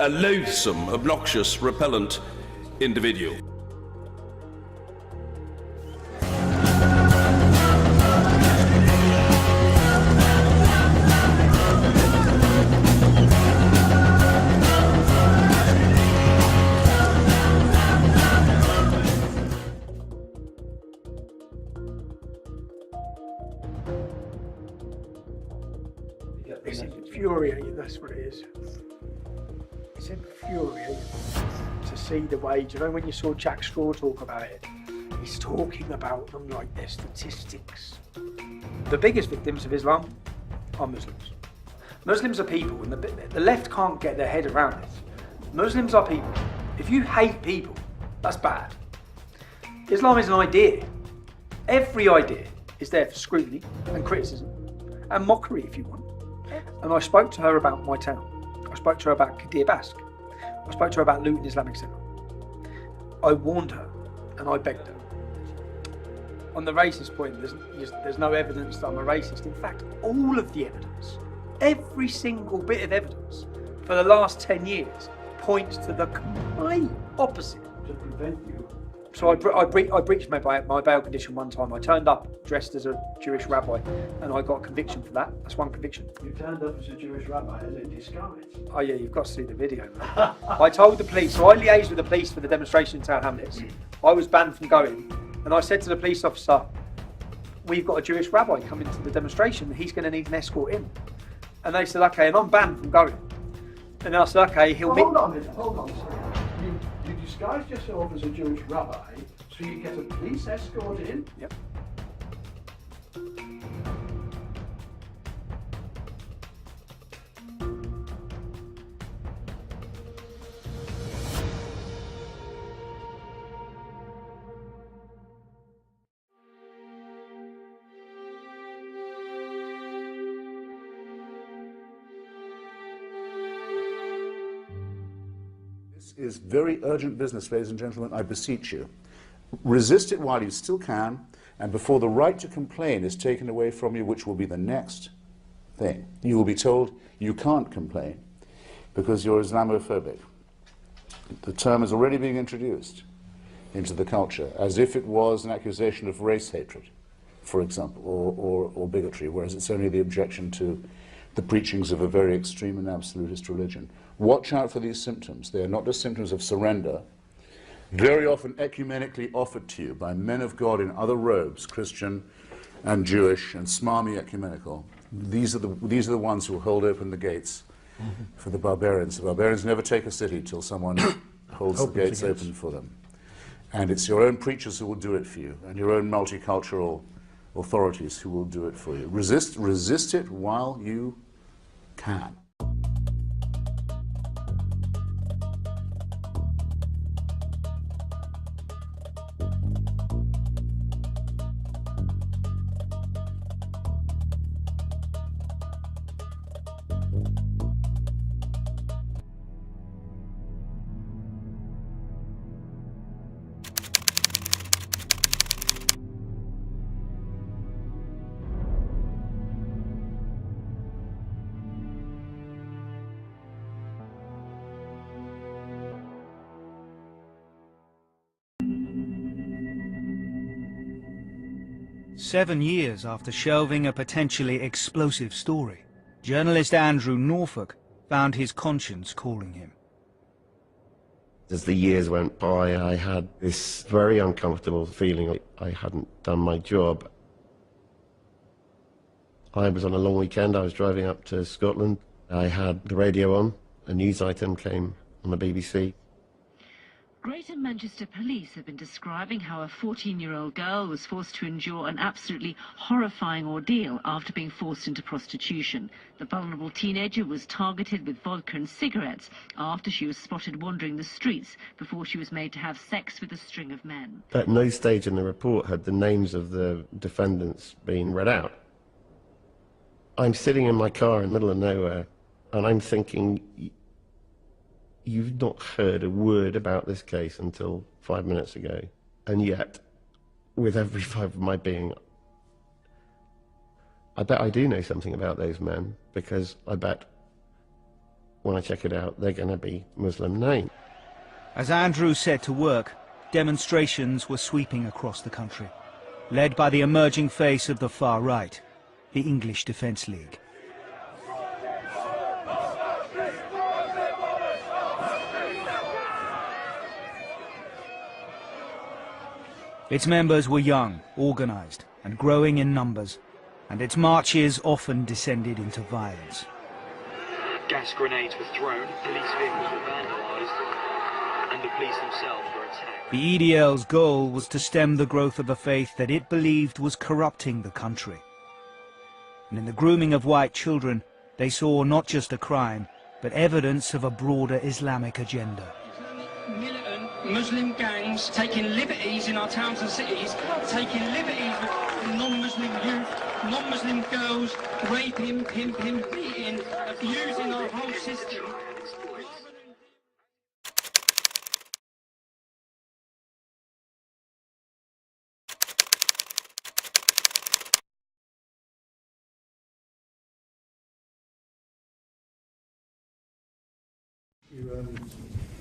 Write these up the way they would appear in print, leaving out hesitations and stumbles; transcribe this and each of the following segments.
a loathsome, obnoxious, repellent individual. It's infuriating, that's what it is. It's infuriating to see the way, do you know when you saw Jack Straw talk about it? He's talking about them like they're statistics. The biggest victims of Islam are Muslims. Muslims are people, and the left can't get their head around this. Muslims are people. If you hate people, that's bad. Islam is an idea. Every idea is there for scrutiny and criticism and mockery if you want. And I spoke to her about my town. I spoke to her about Qadir Basque. I spoke to her about Luton Islamic Centre. I warned her and I begged her. On the racist point, there's no evidence that I'm a racist. In fact, all of the evidence, every single bit of evidence for the last 10 years points to the complete opposite. To prevent you. So I breached my bail condition one time. I turned up dressed as a Jewish rabbi and I got a conviction for that. That's one conviction. You turned up as a Jewish rabbi as a disguise. Oh yeah, you've got to see the video, man. I told the police, so I liaised with the police for the demonstration in Tower Hamlets. I was banned from going and I said to the police officer, we've got a Jewish rabbi coming to the demonstration, he's going to need an escort in. And they said, okay, and I'm banned from going. And I said, okay, he'll meet... Hold on a minute, hold on a second. You disguised yourself as a Jewish rabbi so you get a police escort in? Yep. Is very urgent business, ladies and gentlemen, I beseech you. Resist it while you still can, and before the right to complain is taken away from you, which will be the next thing. You will be told you can't complain because you're Islamophobic. The term is already being introduced into the culture as if it was an accusation of race hatred, for example, or bigotry, whereas it's only the objection to the preachings of a very extreme and absolutist religion. Watch out for these symptoms. They are not just symptoms of surrender, very often ecumenically offered to you by men of God in other robes, Christian and Jewish and smarmy ecumenical. These are the ones who will hold open the gates for the barbarians. The barbarians never take a city till someone holds the gates open for them. And it's your own preachers who will do it for you, and your own multicultural authorities who will do it for you. Resist it while you can. Seven years after shelving a potentially explosive story, journalist Andrew Norfolk found his conscience calling him. As the years went by, I had this very uncomfortable feeling like I hadn't done my job. I was on a long weekend. I was driving up to Scotland. I had the radio on. A news item came on the BBC. Greater Manchester Police have been describing how a 14-year-old girl was forced to endure an absolutely horrifying ordeal after being forced into prostitution. The vulnerable teenager was targeted with vodka and cigarettes after she was spotted wandering the streets before she was made to have sex with a string of men. At no stage in the report had the names of the defendants been read out. I'm sitting in my car in the middle of nowhere, and I'm thinking, you've not heard a word about this case until 5 minutes ago. And yet, with every fibre of my being, I bet I do know something about those men, because I bet when I check it out, they're going to be Muslim names. As Andrew set to work, demonstrations were sweeping across the country, led by the emerging face of the far right, the English Defence League. Its members were young, organised and growing in numbers, and its marches often descended into violence. Gas grenades were thrown, police vehicles were vandalised, and the police themselves were attacked. The EDL's goal was to stem the growth of a faith that it believed was corrupting the country. And in the grooming of white children, they saw not just a crime, but evidence of a broader Islamic agenda. Militant Muslim gangs taking liberties in our towns and cities, taking liberties with non-Muslim youth, non-Muslim girls, raping, pimping, beating, abusing our whole system.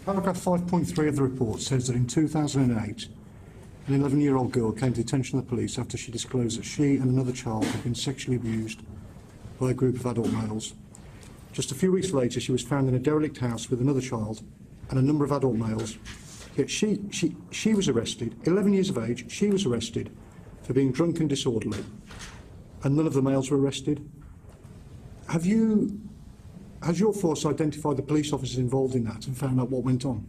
Paragraph 5.3 of the report says that in 2008, an 11-year-old girl came to the attention of the police after she disclosed that she and another child had been sexually abused by a group of adult males. Just a few weeks later, she was found in a derelict house with another child and a number of adult males. Yet she was arrested, 11 years of age, she was arrested for being drunk and disorderly, and none of the males were arrested. Has your force identified the police officers involved in that and found out what went on?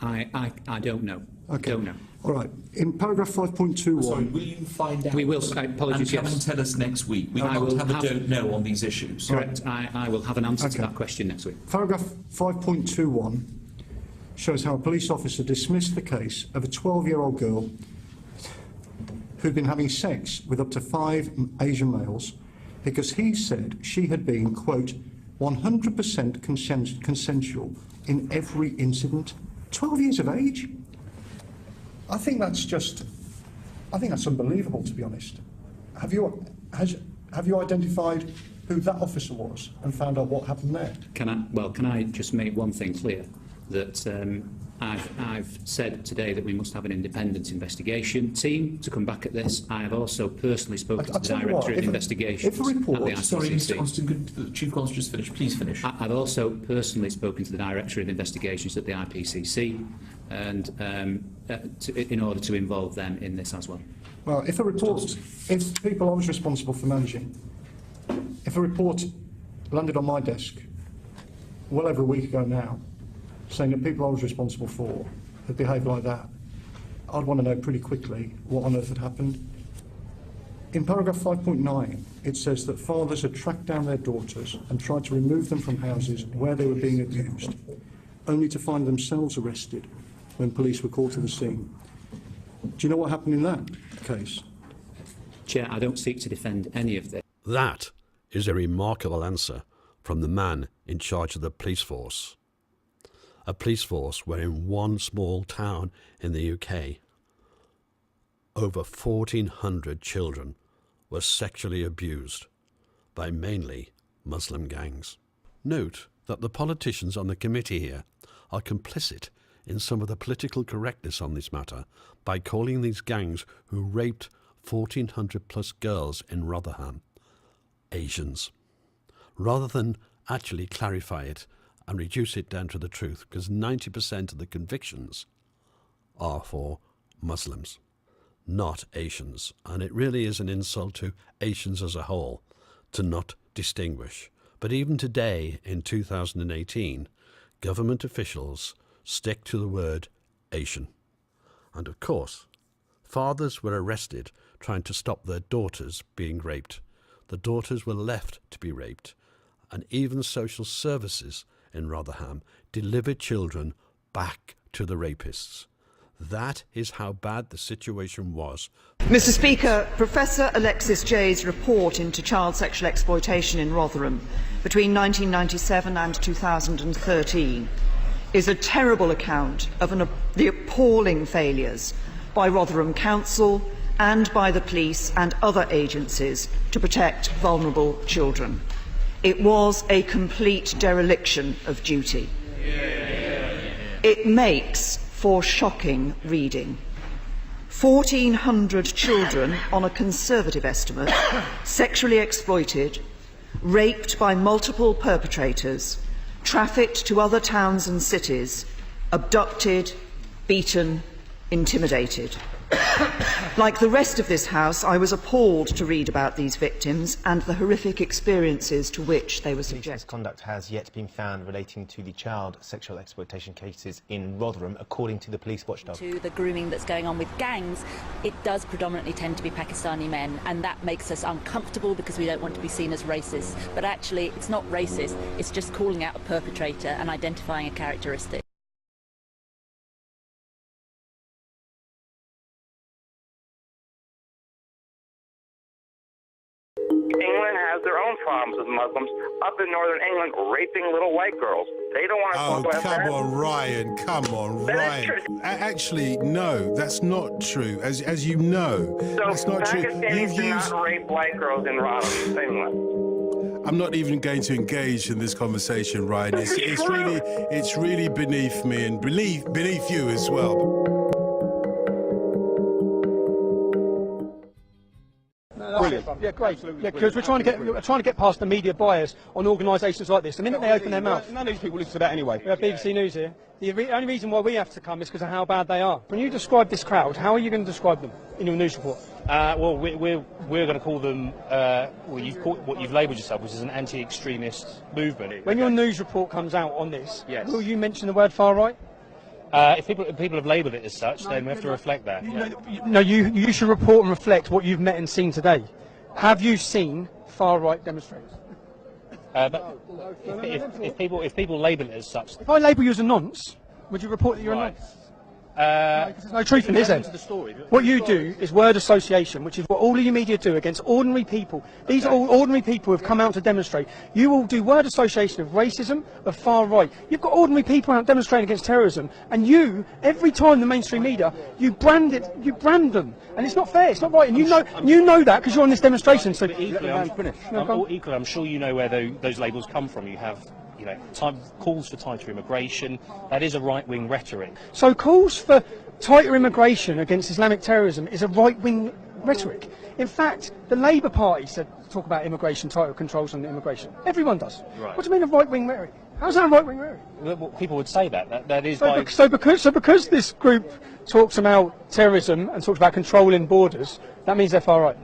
I don't know. Okay. Don't know. All right. In paragraph 5.21... Sorry, will you find out? We will. Apologies, and come and tell us next week. We can't have a don't know on these issues. Correct. I will have an answer to that question next week. Paragraph 5.21 shows how a police officer dismissed the case of a 12-year-old girl who'd been having sex with up to 5 Asian males because he said she had been, quote, 100% consensual in every incident. 12 years of age? I think that's unbelievable, to be honest. Have you identified who that officer was and found out what happened there? Can I just make one thing clear? That I've said today that we must have an independent investigation team to come back at this. I have also personally spoken to the Director of Investigation at the IPCC. Sorry, Mr. Austin, could the Chief Constable just finish? Please finish. I've also personally spoken to the Director of Investigations at the IPCC, and in order to involve them in this as well. Well, if people I was responsible for managing, if a report landed on my desk well over a week ago now, saying that people I was responsible for had behaved like that, I'd want to know pretty quickly what on earth had happened. In paragraph 5.9, it says that fathers had tracked down their daughters and tried to remove them from houses where they were being abused, only to find themselves arrested when police were called to the scene. Do you know what happened in that case? Chair, I don't seek to defend any of this. That is a remarkable answer from the man in charge of the police force. A police force where in one small town in the UK, over 1,400 children were sexually abused by mainly Muslim gangs. Note that the politicians on the committee here are complicit in some of the political correctness on this matter by calling these gangs who raped 1,400 plus girls in Rotherham Asians, rather than actually clarify it and reduce it down to the truth, because 90% of the convictions are for Muslims, not Asians. And it really is an insult to Asians as a whole to not distinguish. But even today, in 2018, government officials stick to the word Asian. And of course, fathers were arrested trying to stop their daughters being raped. The daughters were left to be raped, and even social services in Rotherham delivered children back to the rapists. That is how bad the situation was. Mr. Speaker, Professor Alexis Jay's report into child sexual exploitation in Rotherham between 1997 and 2013 is a terrible account of the appalling failures by Rotherham Council and by the police and other agencies to protect vulnerable children. It was a complete dereliction of duty. It makes for shocking reading. 1,400 children, on a conservative estimate, sexually exploited, raped by multiple perpetrators, trafficked to other towns and cities, abducted, beaten, intimidated. Like the rest of this House, I was appalled to read about these victims and the horrific experiences to which they were subjected. Misconduct has yet been found relating to the child sexual exploitation cases in Rotherham, according to the police watchdog. To the grooming that's going on with gangs, it does predominantly tend to be Pakistani men, and that makes us uncomfortable because we don't want to be seen as racist. But actually, it's not racist, it's just calling out a perpetrator and identifying a characteristic. England has their own problems with Muslims up in northern England raping little white girls. They don't want to talk about that. Oh, come on, Ryan. Come on, Ryan. Actually, no, that's not true. As you know, that's not true. Pakistanis do not rape white girls in Rotherham, England. I'm not even going to engage in this conversation, Ryan. It's really beneath me and beneath you as well. Brilliant. Yeah, great. Yeah, because we're trying to get past the media bias on organisations like this. The minute they open their mouth, none of these people listen to that anyway. We have BBC News here. The only reason why we have to come is because of how bad they are. When you describe this crowd, how are you going to describe them in your news report? Well, we're going to call them what you've labelled yourself, which is an anti-extremist movement. When your news report comes out on this, yes, will you mention the word far right? If people have labelled it as such, then we have to reflect that. You should report and reflect what you've met and seen today. Have you seen far right demonstrators? But if people label it as such, if I label you as a nonce, would you report that you're a nonce? There's no truth in it, is there? What you do is word association, which is what all of your media do against ordinary people. These are all ordinary people who have come out to demonstrate. You all do word association of racism, of far right. You've got ordinary people out demonstrating against terrorism, and you, every time the mainstream media, you brand them, and it's not fair, it's not right, and you know that because you're on this demonstration. So equally, I'm sure you know where those labels come from. You have, calls for tighter immigration. That is a right-wing rhetoric. So calls for tighter immigration against Islamic terrorism is a right-wing rhetoric. In fact, the Labour Party said talk about immigration, tighter controls on immigration. Everyone does. Right. What do you mean a right-wing rhetoric? How's that a right-wing rhetoric? Well, people would say that is so because this group talks about terrorism and talks about controlling borders, that means they're far right.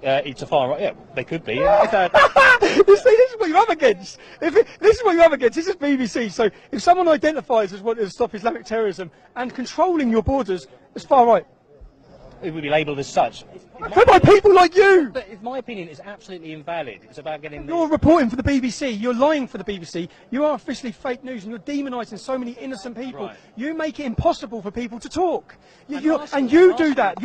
It's a far right. Yeah, they could be. This is what you're up against. This is what you're up against. This is BBC. So if someone identifies as wanting to stop Islamic terrorism and controlling your borders, it's far right. It would be labelled as such. By people like you! But if my opinion is absolutely invalid, it's about getting... You're reporting for the BBC, you're lying for the BBC, you are officially fake news and you're demonising so many innocent people. Right. You make it impossible for people to talk. You do that.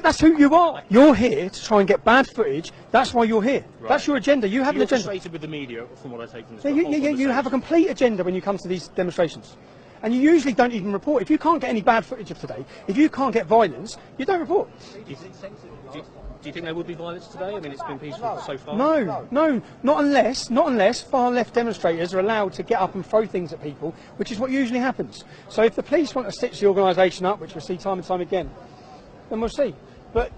That's who you are. You're here to try and get bad footage, that's why you're here. Right. That's your agenda. You have an agenda. You're frustrated with the media, from what I take from this. You have a complete agenda when you come to these demonstrations. And you usually don't even report. If you can't get any bad footage of today, if you can't get violence, you don't report. Do you think there would be violence today? I mean, it's been peaceful so far. No, not unless far left demonstrators are allowed to get up and throw things at people, which is what usually happens. So if the police want to stitch the organisation up, which we see time and time again, then we'll see. But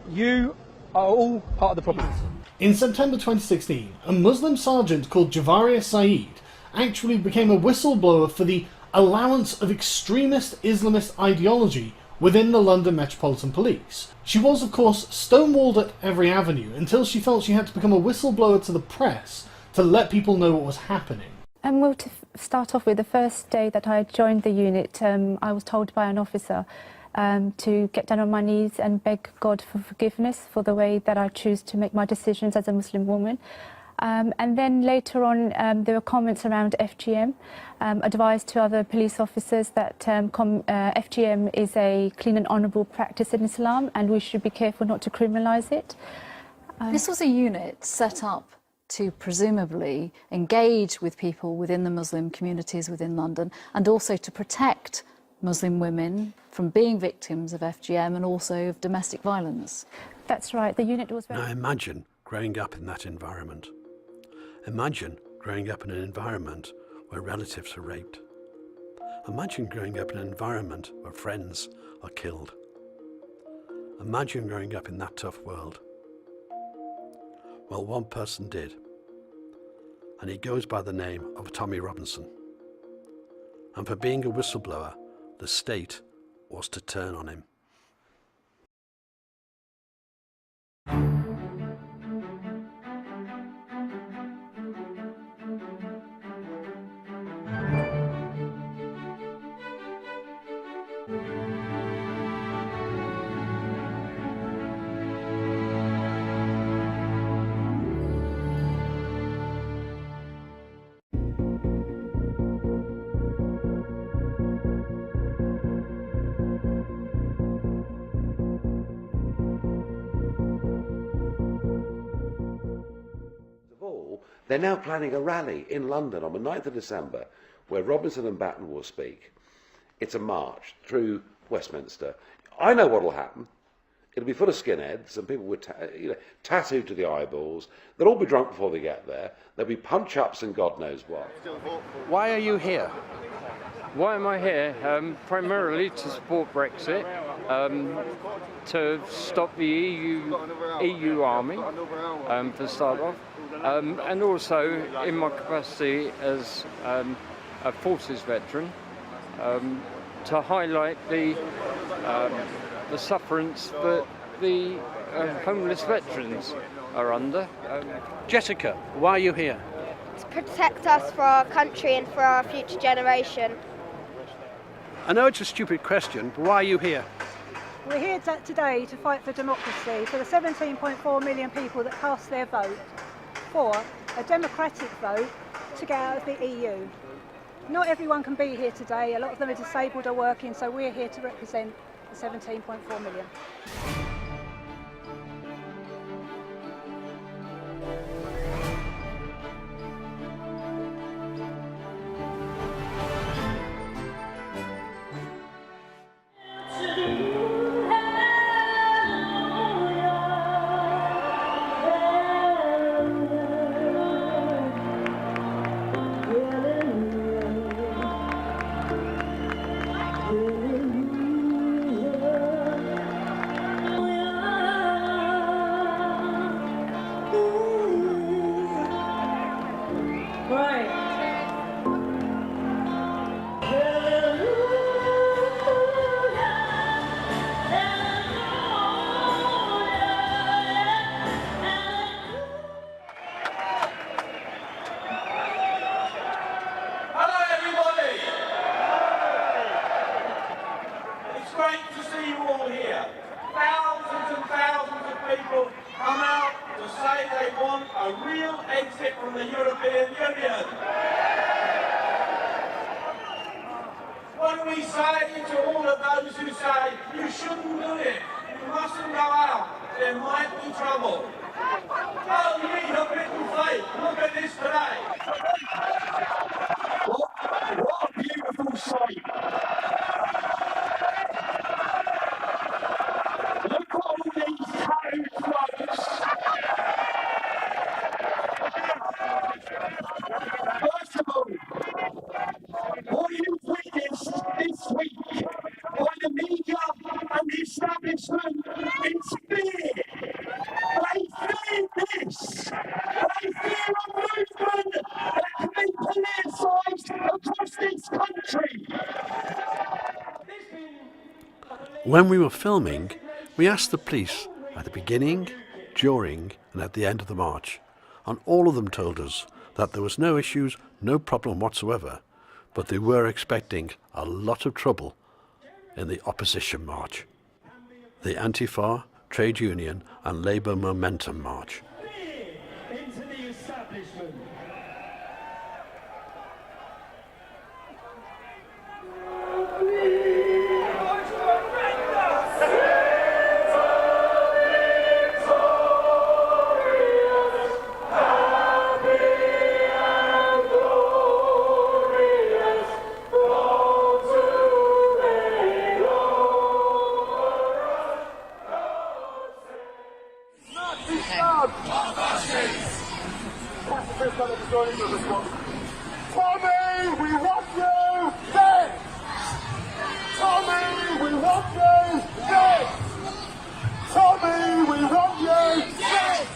you are all part of the problem. In September 2016, a Muslim sergeant called Javaria Saeed actually became a whistleblower for the allowance of extremist Islamist ideology within the London Metropolitan Police. She was, of course, stonewalled at every avenue until she felt she had to become a whistleblower to the press to let people know what was happening. Well, to start off with, the first day that I joined the unit, I was told by an officer to get down on my knees and beg God for forgiveness for the way that I choose to make my decisions as a Muslim woman. And then later on, there were comments around FGM, advised to other police officers that FGM is a clean and honourable practice in Islam and we should be careful not to criminalise it. This was a unit set up to presumably engage with people within the Muslim communities within London and also to protect Muslim women from being victims of FGM and also of domestic violence. That's right. The unit was very... Now imagine growing up in that environment. Imagine growing up in an environment where relatives are raped. Imagine growing up in an environment where friends are killed. Imagine growing up in that tough world. Well, one person did, and he goes by the name of Tommy Robinson. And for being a whistleblower, the state was to turn on him. They're now planning a rally in London on the 9th of December where Robinson and Batten will speak. It's a march through Westminster. I know what will happen. It'll be full of skinheads and people with tattooed to the eyeballs. They'll all be drunk before they get there. There'll be punch-ups and God knows what. Why are you here? Why am I here? Primarily to support Brexit, to stop the EU army, to start off, and also in my capacity as a forces veteran, to highlight the sufferance that the homeless veterans are under. Jessica, why are you here? To protect us for our country and for our future generation. I know it's a stupid question, but why are you here? We're here today to fight for democracy, for the 17.4 million people that cast their vote for a democratic vote to get out of the EU. Not everyone can be here today. A lot of them are disabled or working, so we're here to represent the 17.4 million. When we were filming, we asked the police at the beginning, during and at the end of the march, and all of them told us that there was no issues, no problem whatsoever, but they were expecting a lot of trouble in the opposition march, the Antifa, Trade Union and Labour Momentum March. Into the establishment. Fascists! Tommy, we want you dead! Tommy, we want you dead! Tommy, we want you dead!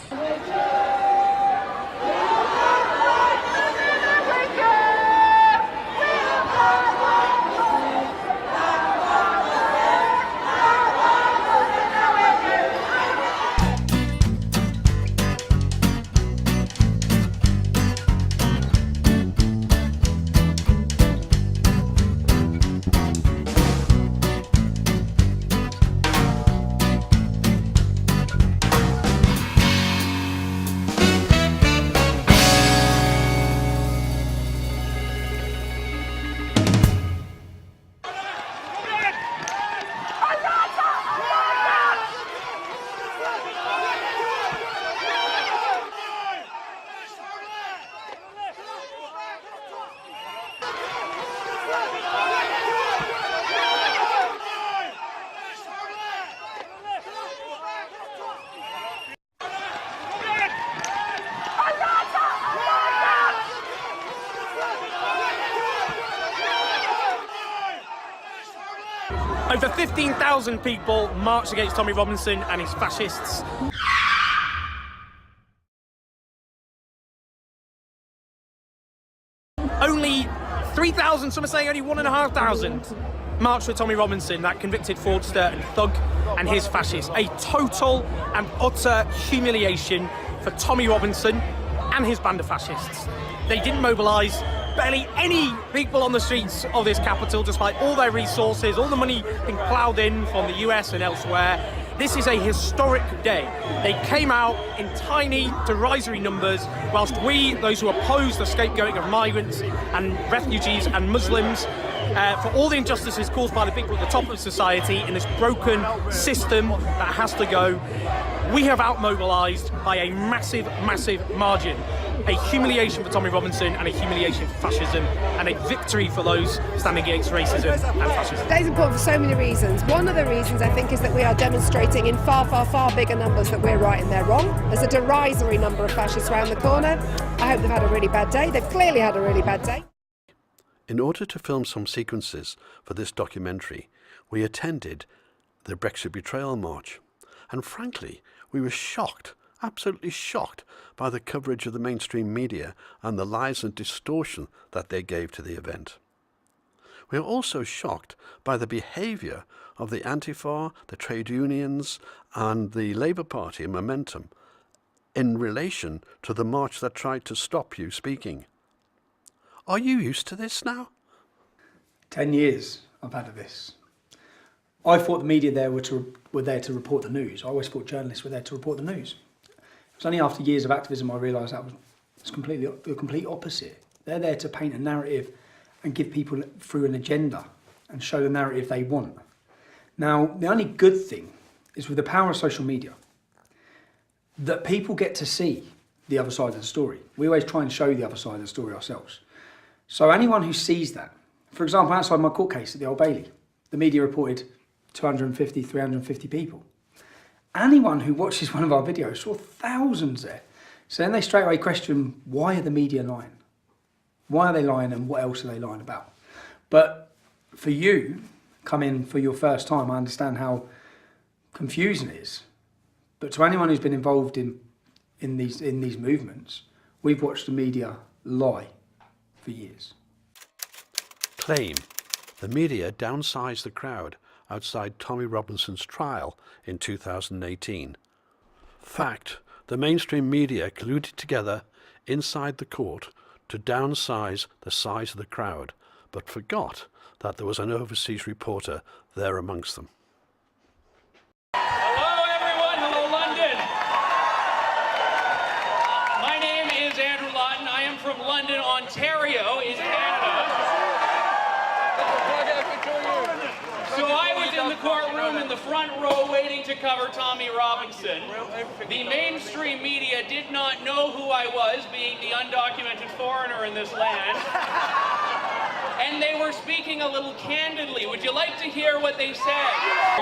Over 15,000 people marched against Tommy Robinson and his fascists. Only 3,000, some are saying only 1,500, marched with Tommy Robinson, that convicted fraudster and thug, and his fascists. A total and utter humiliation for Tommy Robinson and his band of fascists. They didn't mobilise barely any people on the streets of this capital, despite all their resources, all the money being ploughed in from the US and elsewhere. This is a historic day. They came out in tiny, derisory numbers, whilst we, those who oppose the scapegoating of migrants and refugees and Muslims, for all the injustices caused by the people at the top of society in this broken system that has to go, we have outmobilised by a massive, massive margin. A humiliation for Tommy Robinson and a humiliation for fascism, and a victory for those standing against racism and fascism. Today's important for so many reasons. One of the reasons, I think, is that we are demonstrating in far, far, far bigger numbers that we're right and they're wrong. There's a derisory number of fascists around the corner. I hope they've had a really bad day. They've clearly had a really bad day. In order to film some sequences for this documentary, we attended the Brexit Betrayal March. And frankly, we were shocked, absolutely shocked, by the coverage of the mainstream media and the lies and distortion that they gave to the event. We are also shocked by the behaviour of the Antifa, the trade unions and the Labour Party and Momentum in relation to the march that tried to stop you speaking. Are you used to this now? 10 years I've had of this. I thought the media there were there to report the news. I always thought journalists were there to report the news. It was only after years of activism I realised that was the complete opposite. They're there to paint a narrative and give people through an agenda and show the narrative they want. Now, the only good thing is with the power of social media, that people get to see the other side of the story. We always try and show the other side of the story ourselves. So anyone who sees that, for example, outside my court case at the Old Bailey, the media reported 250, 350 people. Anyone who watches one of our videos saw thousands there. So then they straight away question, why are the media lying? Why are they lying and what else are they lying about? But for you, come in for your first time, I understand how confusing it is. But to anyone who's been involved in these movements, we've watched the media lie for years. Claim. The media downsized the crowd outside Tommy Robinson's trial in 2018. Fact. The mainstream media colluded together inside the court to downsize the size of the crowd, but forgot that there was an overseas reporter there amongst them. Hello everyone, hello London. My name is Andrew Lawton. I am from London, Ontario in Canada. So I was in the courtroom in the front row waiting to cover Tommy Robinson. The mainstream media did not know who I was, being the undocumented foreigner in this land. and they were speaking a little candidly. Would you like to hear what they said?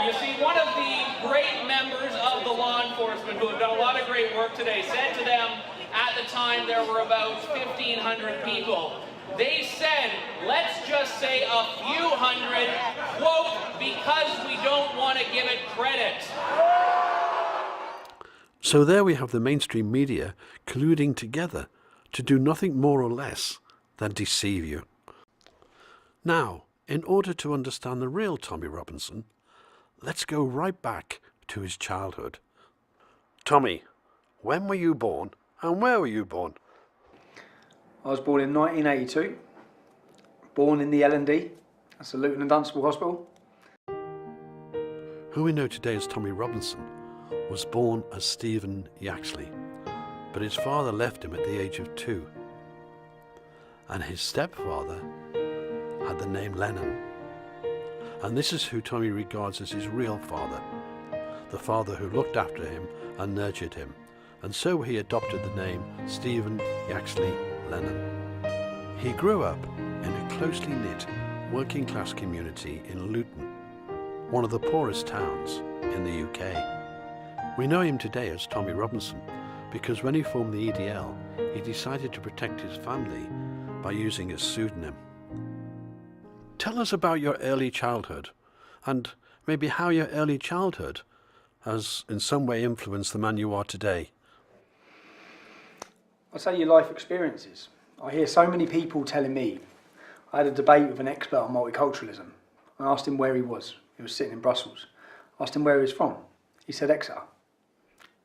You see, one of the great members of the law enforcement who have done a lot of great work today said to them, at the time there were about 1,500 people, they said, let's just say a few hundred, quote, because we don't want to give it credit. So there we have the mainstream media colluding together to do nothing more or less than deceive you. Now, in order to understand the real Tommy Robinson, let's go right back to his childhood. Tommy, when were you born and where were you born? I was born in 1982, born in the L&D, that's the Luton and Dunstable Hospital. Who we know today as Tommy Robinson was born as Stephen Yaxley, but his father left him at the age of 2. And his stepfather had the name Lennon. And this is who Tommy regards as his real father, the father who looked after him and nurtured him. And so he adopted the name Stephen Yaxley Lennon. He grew up in a closely knit working class community in Luton, one of the poorest towns in the UK. We know him today as Tommy Robinson because when he formed the EDL, he decided to protect his family by using a pseudonym. Tell us about your early childhood and maybe how your early childhood has in some way influenced the man you are today. I'd say your life experiences. I hear so many people telling me. I had a debate with an expert on multiculturalism. I asked him where he was. He was sitting in Brussels. I asked him where he was from. He said Exeter.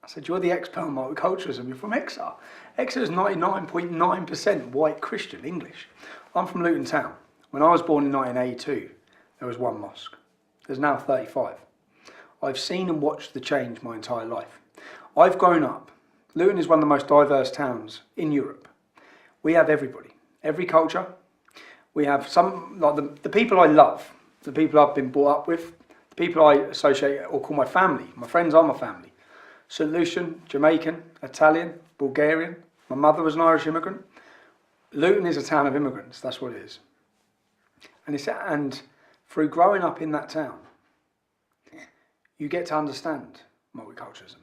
I said, you're the expert on multiculturalism, you're from Exeter. Exeter is 99.9% white Christian English. I'm from Luton Town. When I was born in 1982, there was 1 mosque. There's now 35. I've seen and watched the change my entire life. I've grown up. Luton is one of the most diverse towns in Europe. We have everybody, every culture. We have some, like the people I love, the people I've been brought up with, the people I associate or call my family. My friends are my family. St. Lucian, Jamaican, Italian, Bulgarian. My mother was an Irish immigrant. Luton is a town of immigrants, that's what it is. And through growing up in that town, you get to understand multiculturalism.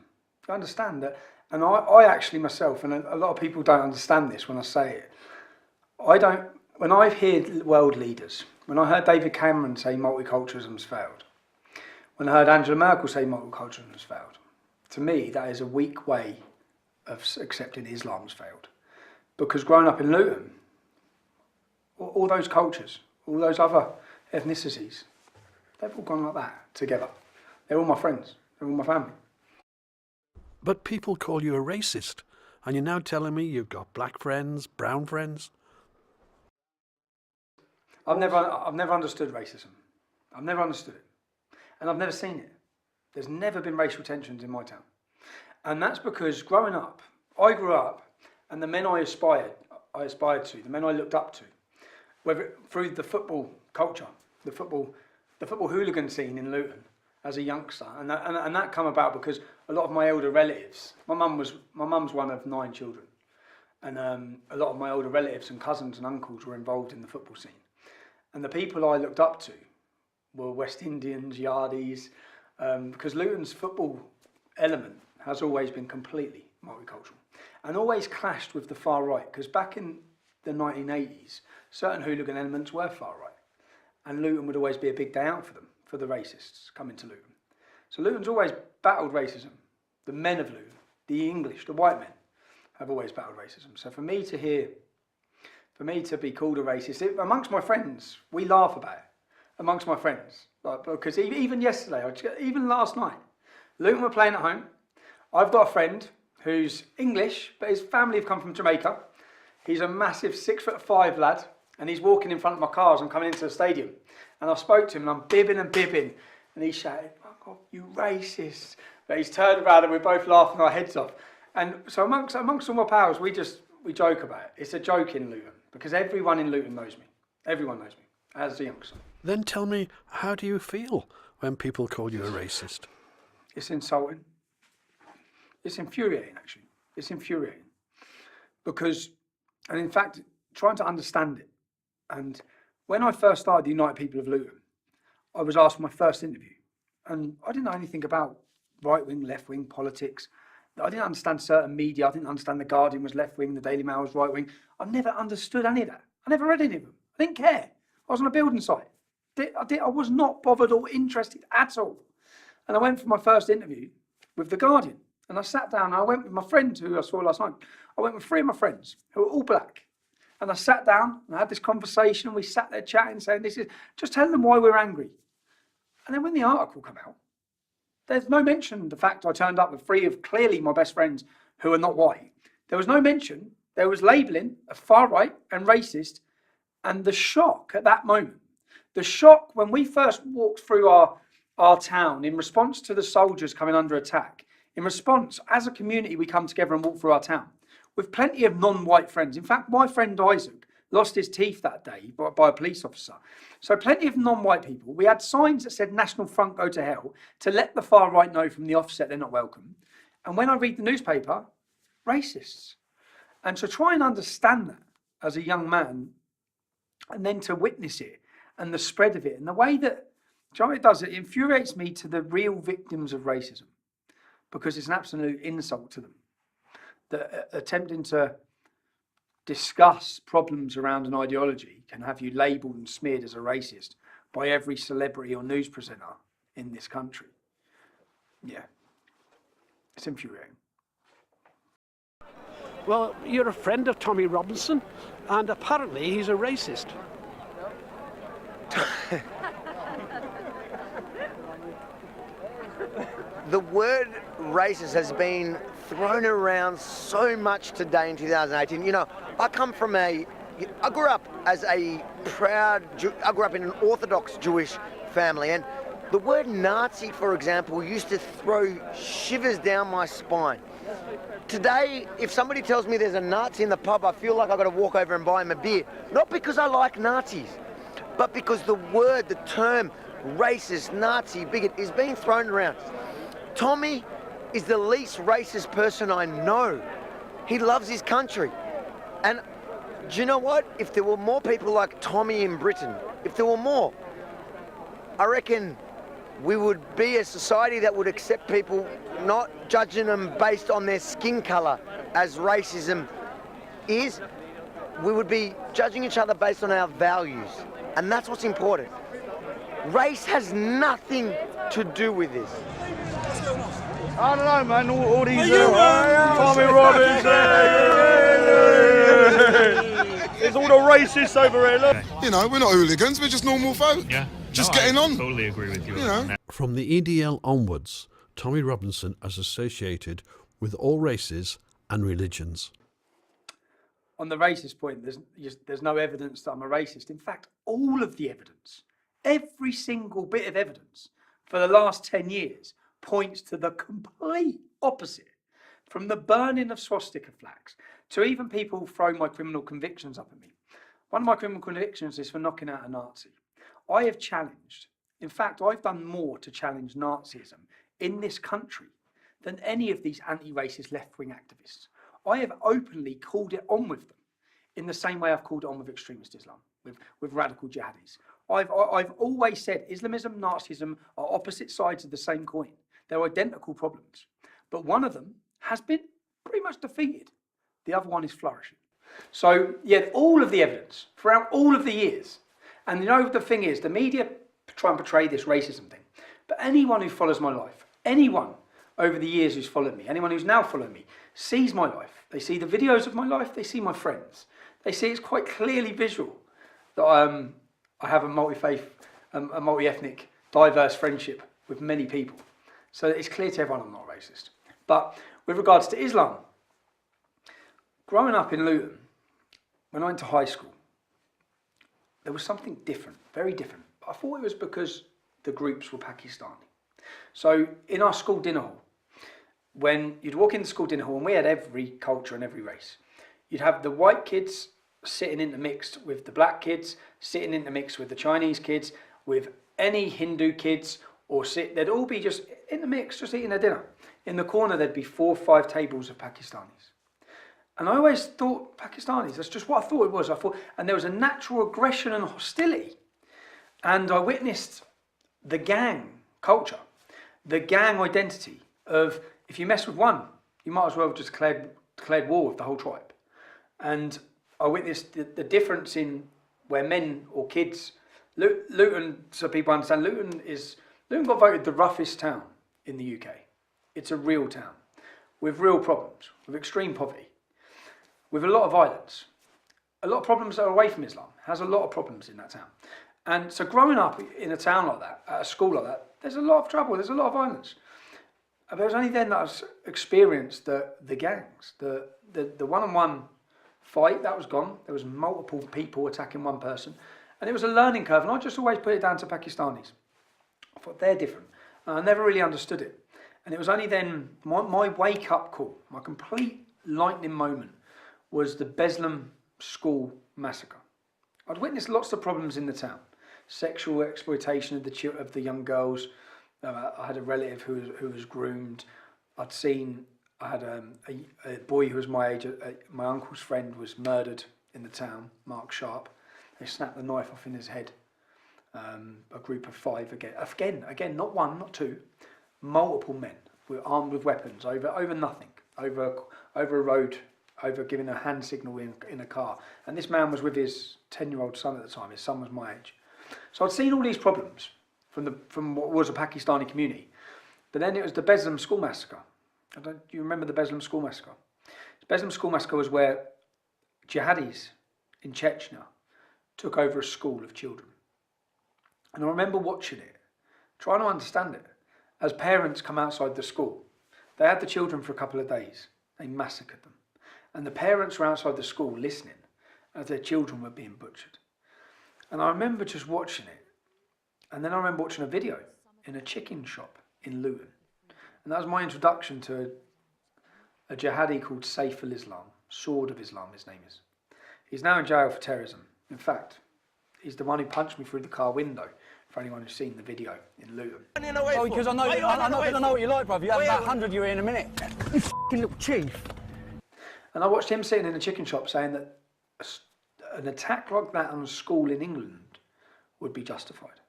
You understand that, and I actually myself, and a lot of people don't understand this when I say it, when I hear world leaders, when I heard David Cameron say multiculturalism's failed, when I heard Angela Merkel say multiculturalism's failed, to me that is a weak way of accepting Islam's failed. Because growing up in Luton, all those cultures, all those other ethnicities, they've all gone like that together. They're all my friends, they're all my family. But people call you a racist, and you're now telling me you've got black friends, brown friends? I've never understood racism. I've never understood it. And I've never seen it. There's never been racial tensions in my town. And that's because growing up, I grew up, and the men I aspired to, the men I looked up to, whether through the football culture, the football hooligan scene in Luton as a youngster, and that come about because a lot of my older relatives, my mum's one of 9 children, and a lot of my older relatives and cousins and uncles were involved in the football scene. And the people I looked up to were West Indians, Yardies, because Luton's football element has always been completely multicultural and always clashed with the far right, because back in the 1980s, certain hooligan elements were far right, and Luton would always be a big day out for them, for the racists coming to Luton. So Luton's always battled racism. The men of Luton, the English, the white men, have always battled racism. So for me to be called a racist, amongst my friends, we laugh about it. Amongst my friends, because even yesterday, even last night, Luton were playing at home. I've got a friend who's English, but his family have come from Jamaica. He's a massive 6'5" lad, and he's walking in front of my car as I'm coming into the stadium. And I spoke to him, and I'm bibbing, and he shouted, "Fuck off, you racist!" But he's turned around, and we're both laughing our heads off. And so amongst all my pals, we joke about it. It's a joke in Luton, because everyone in Luton knows me. Everyone knows me, as a youngster. Then tell me, how do you feel when people call you a racist? It's insulting. It's infuriating, actually. It's infuriating. And in fact, trying to understand it. And when I first started the United People of Luton, I was asked for my first interview, and I didn't know anything about right-wing, left-wing politics. I didn't understand certain media. I didn't understand the Guardian was left-wing, the Daily Mail was right-wing. I never understood any of that. I never read any of them. I didn't care. I was on a building site. I was not bothered or interested at all. And I went for my first interview with the Guardian, and I sat down and I went with my friend who I saw last night. I went with 3 of my friends who were all black. And I sat down and I had this conversation, and we sat there chatting, saying, just telling them why we're angry. And then when the article came out, there's no mention of the fact I turned up with 3 of clearly my best friends who are not white. There was no mention. There was labelling of far right and racist. And the shock at that moment, the shock when we first walked through our town in response to the soldiers coming under attack, in response, as a community, we come together and walk through our town with plenty of non-white friends. In fact, my friend Isaac lost his teeth that day by a police officer. So plenty of non-white people. We had signs that said National Front go to hell to let the far right know from the offset they're not welcome. And when I read the newspaper, racists. And to try and understand that as a young man, and then to witness it and the spread of it and the way that, do you know what it does? It infuriates me to the real victims of racism, because it's an absolute insult to them. That attempting to discuss problems around an ideology can have you labelled and smeared as a racist by every celebrity or news presenter in this country. Yeah, it's infuriating. Well, you're a friend of Tommy Robinson, and apparently he's a racist. The word racist has been thrown around so much today in 2018. You know, I grew up as a I grew up in an Orthodox Jewish family, and the word Nazi, for example, used to throw shivers down my spine. Today, if somebody tells me there's a Nazi in the pub, I feel like I've got to walk over and buy him a beer. Not because I like Nazis, but because the term racist, Nazi, bigot is being thrown around. Tommy is the least racist person I know. He loves his country. And do you know what? If there were more people like Tommy in Britain, if there were more, I reckon we would be a society that would accept people, not judging them based on their skin colour as racism is. We would be judging each other based on our values. And that's what's important. Race has nothing to do with this. I don't know, man. All these Tommy Robinson. There's all the racists over here. Look. You know, we're not hooligans. We're just normal folk. Yeah. Just getting on. Totally agree with you. You know. From the EDL onwards, Tommy Robinson is associated with all races and religions. On the racist point, there's no evidence that I'm a racist. In fact, all of the evidence, every single bit of evidence for the last 10 years points to the complete opposite. From the burning of swastika flags to even people throwing my criminal convictions up at me. One of my criminal convictions is for knocking out a Nazi. I have challenged, in fact, I've done more to challenge Nazism in this country than any of these anti-racist left-wing activists. I have openly called it on with them in the same way I've called it on with extremist Islam, with radical jihadis. I've always said Islamism, Nazism are opposite sides of the same coin. They're identical problems. But one of them has been pretty much defeated. The other one is flourishing. So, yeah, all of the evidence throughout all of the years. And you know, the thing is, the media try and portray this racism thing. But anyone who follows my life, anyone over the years who's followed me, anyone who's now followed me, sees my life. They see the videos of my life, they see my friends. They see it's quite clearly visual that I have a multi-faith, a multi-ethnic, diverse friendship with many people. So it's clear to everyone I'm not racist. But with regards to Islam, growing up in Luton, when I went to high school, there was something different, very different. I thought it was because the groups were Pakistani. So in our school dinner hall, when you'd walk in the school dinner hall, and we had every culture and every race, you'd have the white kids sitting intermixed with the black kids, sitting intermixed with the Chinese kids, with any Hindu kids, they'd all be just in the mix, just eating their dinner. In the corner, there'd be 4 or 5 tables of Pakistanis. And I always thought Pakistanis, that's just what I thought it was. And there was a natural aggression and hostility. And I witnessed the gang culture, the gang identity of if you mess with one, you might as well have just declared war with the whole tribe. And I witnessed the difference in where men or kids, Luton, so people understand, Luton got voted the roughest town in the UK. It's a real town with real problems, with extreme poverty, with a lot of violence, a lot of problems that are away from Islam, has a lot of problems in that town. And so growing up in a town like that, at a school like that, there's a lot of trouble, there's a lot of violence. But it was only then that I experienced the gangs, the one-on-one fight, that was gone. There was multiple people attacking one person. And it was a learning curve, and I just always put it down to Pakistanis. I thought they're different. And I never really understood it. And it was only then, my wake-up call, my complete lightning moment, was the Beslam school massacre. I'd witnessed lots of problems in the town. Sexual exploitation of the young girls. I had a relative who was groomed. I had a boy who was my age, my uncle's friend was murdered in the town, Mark Sharp. They snapped the knife off in his head. A group of 5 again, not one, not two, multiple men were armed with weapons over nothing, over a road, over giving a hand signal in a car. And this man was with his 10-year-old son at the time. His son was my age. So I'd seen all these problems from what was a Pakistani community. But then it was the Beslam school massacre. Do you remember the Beslam school massacre? The Beslam school massacre was where jihadis in Chechnya took over a school of children. And I remember watching it, trying to understand it. As parents come outside the school, they had the children for a couple of days. They massacred them. And the parents were outside the school listening as their children were being butchered. And I remember just watching it. And then I remember watching a video in a chicken shop in Luton. And that was my introduction to a jihadi called Saif al-Islam, Sword of Islam, his name is. He's now in jail for terrorism. In fact, he's the one who punched me through the car window, for anyone who's seen the video in Luton. Oh, because I know what you like, bruv. You have about 100 you in a minute. You f***ing little chief. And I watched him sitting in a chicken shop saying that an attack like that on a school in England would be justified.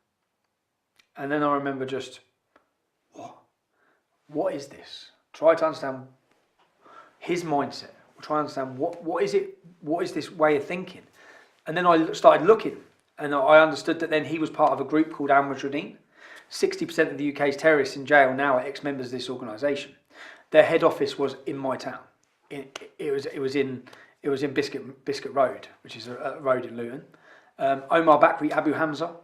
And then I remember just, what is this? Try to understand his mindset. Try to understand what is this way of thinking. And then I started looking, and I understood that then he was part of a group called Al-Mujahideen. 60% of the UK's terrorists in jail now are ex-members of this organisation. Their head office was in my town. It was in Biscuit Road, which is a road in Luton. Omar Bakri, Abu Hamza.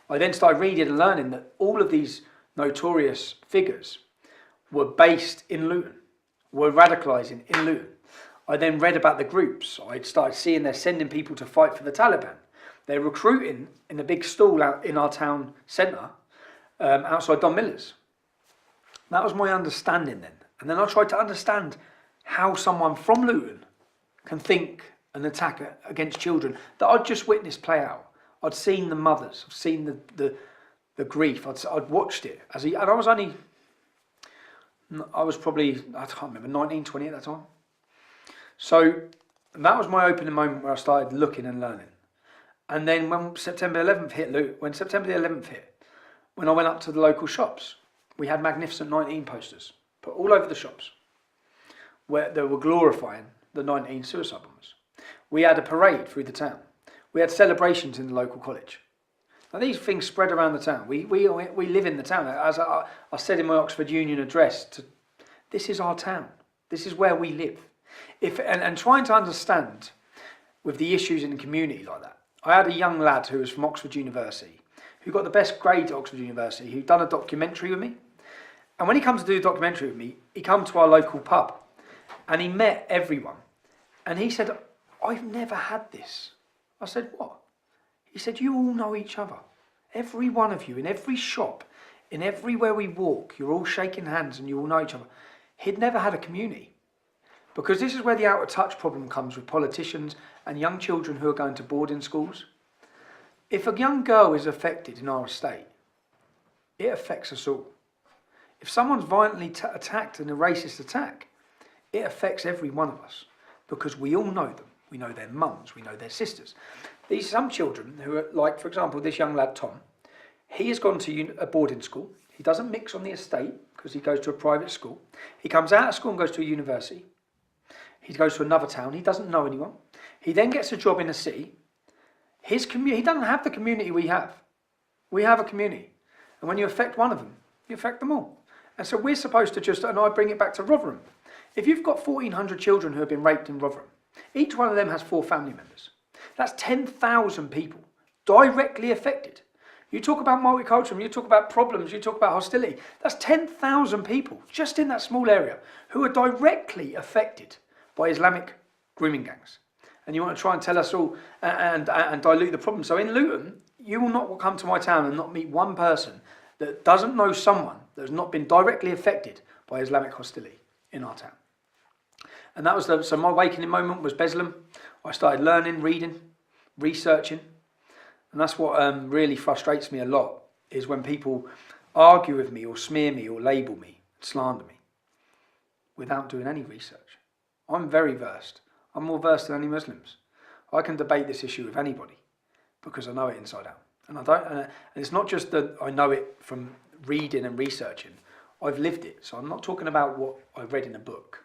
I then started reading and learning that all of these notorious figures were based in Luton, were radicalising in Luton. I then read about the groups. I started seeing they're sending people to fight for the Taliban. They're recruiting in a big stall out in our town centre, outside Don Miller's. That was my understanding then. And then I tried to understand how someone from Luton can think an attack against children that I'd just witnessed play out. I'd seen the mothers, I'd seen the grief, I'd watched it. And I was probably, I can't remember, 19, 20 at that time. So that was my opening moment where I started looking and learning. And then when September 11th hit, when I went up to the local shops, we had Magnificent 19 posters put all over the shops where they were glorifying the 19 suicide bombers. We had a parade through the town. We had celebrations in the local college. Now these things spread around the town. We live in the town. As I said in my Oxford Union address, this is our town. This is where we live. And trying to understand with the issues in the community like that. I had a young lad who was from Oxford University, who got the best grade at Oxford University, who'd done a documentary with me. And when he comes to do a documentary with me, he come to our local pub and he met everyone. And he said, I've never had this. I said, what? He said, you all know each other. Every one of you, in every shop, in everywhere we walk, you're all shaking hands and you all know each other. He'd never had a community. Because this is where the out of touch problem comes with politicians and young children who are going to boarding schools. If a young girl is affected in our estate, it affects us all. If someone's violently attacked in a racist attack, it affects every one of us. because we all know them. We know their mums, we know their sisters. These some children who are like, for example, this young lad Tom, he has gone to a boarding school. He doesn't mix on the estate because he goes to a private school. He comes out of school and goes to a university. He goes to another town. He doesn't know anyone. He then gets a job in a city. His community, he doesn't have the community we have. We have a community. And when you affect one of them, you affect them all. And so we're supposed to just, and I bring it back to Rotherham. If you've got 1,400 children who have been raped in Rotherham, each one of them has 4 family members. That's 10,000 people directly affected. You talk about multiculturalism, you talk about problems, you talk about hostility. That's 10,000 people just in that small area who are directly affected by Islamic grooming gangs. And you want to try and tell us all and dilute the problem. So in Luton, you will not come to my town and not meet one person that doesn't know someone that has not been directly affected by Islamic hostility in our town. And that was so my awakening moment was Beslam. I started learning, reading, researching. And that's what really frustrates me a lot, is when people argue with me or smear me or label me, slander me, without doing any research. I'm very versed. I'm more versed than any Muslims. I can debate this issue with anybody because I know it inside out. And and it's not just that I know it from reading and researching. I've lived it. So I'm not talking about what I read in a book.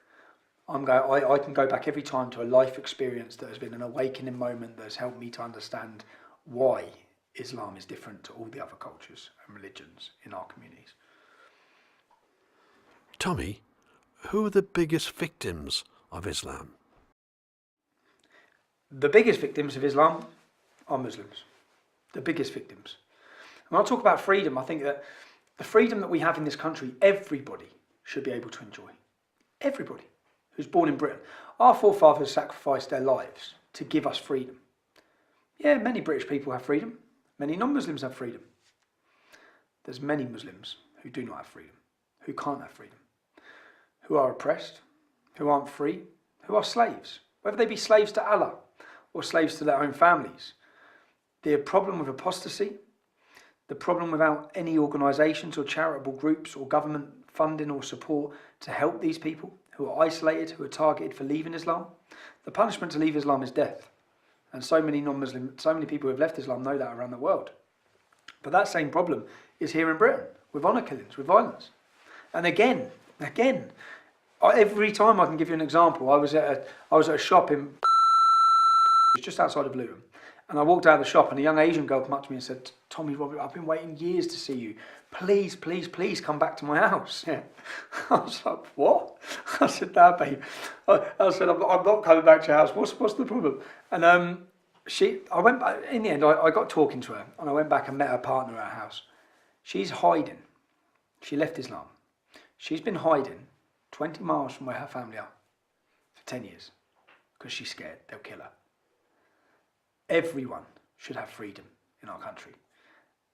I can go back every time to a life experience that has been an awakening moment that has helped me to understand why Islam is different to all the other cultures and religions in our communities. Tommy, who are the biggest victims of Islam? The biggest victims of Islam are Muslims. The biggest victims. When I talk about freedom, I think that the freedom that we have in this country, everybody should be able to enjoy. Everybody who's born in Britain. Our forefathers sacrificed their lives to give us freedom. Yeah, many British people have freedom. Many non-Muslims have freedom. There's many Muslims who do not have freedom, who can't have freedom, who are oppressed, who aren't free, who are slaves, whether they be slaves to Allah or slaves to their own families. The problem with apostasy, the problem without any organisations or charitable groups or government funding or support to help these people who are isolated, who are targeted for leaving Islam, the punishment to leave Islam is death. And so many people who have left Islam know that around the world. But that same problem is here in Britain, with honour killings, with violence. And again, every time I can give you an example, I was at a shop in just outside of Luton, and I walked out of the shop and a young Asian girl came up to me and said, "Tommy, Robert, I've been waiting years to see you. Please, please, please come back to my house." Yeah. I was like, "What?" I said, "No, babe." I said, I'm not coming back to your house. What's the problem?" And I went back, in the end, I got talking to her, and I went back and met her partner at her house. She's hiding. She left Islam. She's been hiding 20 miles from where her family are for 10 years because she's scared they'll kill her. Everyone should have freedom in our country.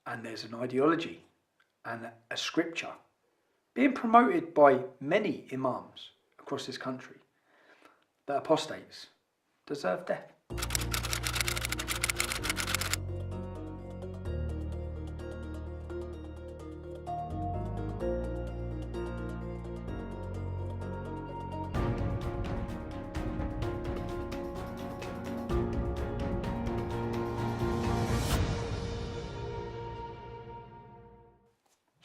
And there's an ideology and a scripture being promoted by many imams across this country that apostates deserve death.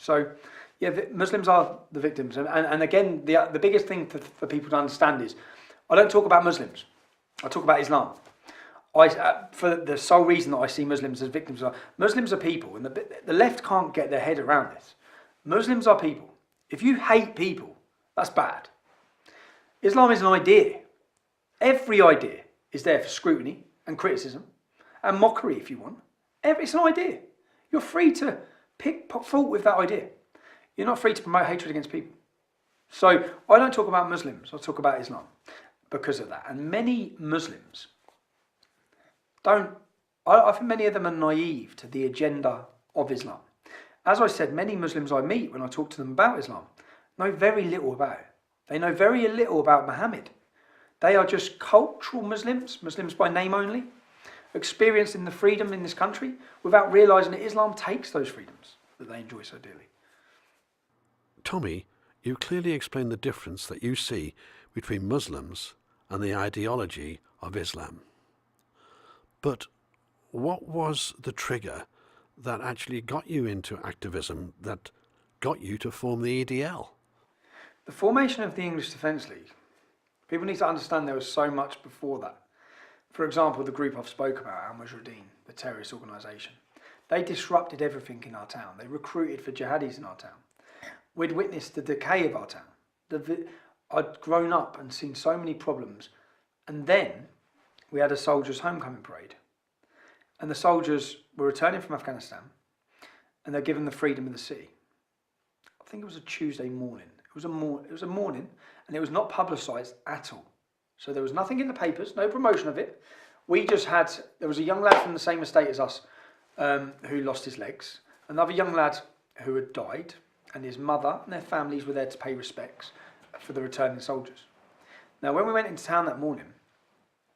So, yeah, Muslims are the victims. And again, the biggest thing for people to understand is, I don't talk about Muslims. I talk about Islam. For the sole reason that I see Muslims as victims, Muslims are people, and the left can't get their head around this. Muslims are people. If you hate people, that's bad. Islam is an idea. Every idea is there for scrutiny and criticism and mockery if you want. It's an idea. You're free to pick fault with that idea. You're not free to promote hatred against people. So I don't talk about Muslims, I talk about Islam because of that. And many Muslims I think many of them are naive to the agenda of Islam. As I said, many Muslims I meet when I talk to them about Islam know very little about it. They know very little about Muhammad. They are just cultural Muslims, Muslims by name only, experiencing the freedom in this country without realising that Islam takes those freedoms that they enjoy so dearly. Tommy, you clearly explained the difference that you see between Muslims and the ideology of Islam. But what was the trigger that actually got you into activism, that got you to form the EDL? The formation of the English Defence League, people need to understand there was so much before that. For example, the group I've spoke about, Al Mujahideen, the terrorist organisation, they disrupted everything in our town. They recruited for jihadis in our town. We'd witnessed the decay of our town. I'd grown up and seen so many problems. And then we had a soldiers' homecoming parade. And the soldiers were returning from Afghanistan and they're given the freedom of the city. I think it was a Tuesday morning. It was a morning and it was not publicised at all. So there was nothing in the papers, no promotion of it. There was a young lad from the same estate as us who lost his legs. Another young lad who had died, and his mother and their families were there to pay respects for the returning soldiers. Now, when we went into town that morning,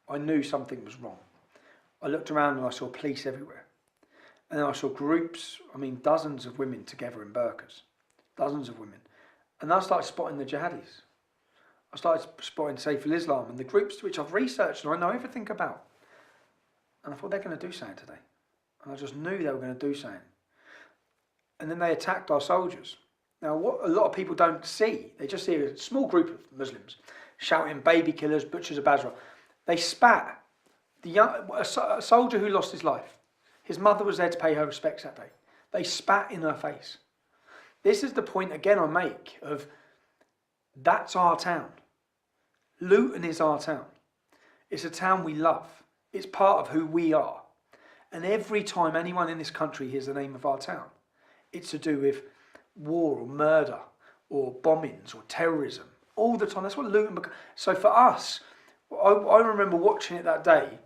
I knew something was wrong. I looked around and I saw police everywhere. And then I saw groups, dozens of women together in burqas. Dozens of women. And I started spotting the jihadis. I started spotting Saif al-Islam and the groups which I've researched and I know everything about. And I thought, they're going to do something today. And I just knew they were going to do something. And then they attacked our soldiers. Now, what a lot of people don't see, they just see a small group of Muslims shouting, baby killers, butchers of Basra. They spat. A soldier who lost his life, his mother was there to pay her respects that day. They spat in her face. This is the point again I make of, that's our town. Luton is our town. It's a town we love. It's part of who we are. And every time anyone in this country hears the name of our town, it's to do with war or murder or bombings or terrorism all the time. That's what Luton becomes. So for us, I remember watching it that day,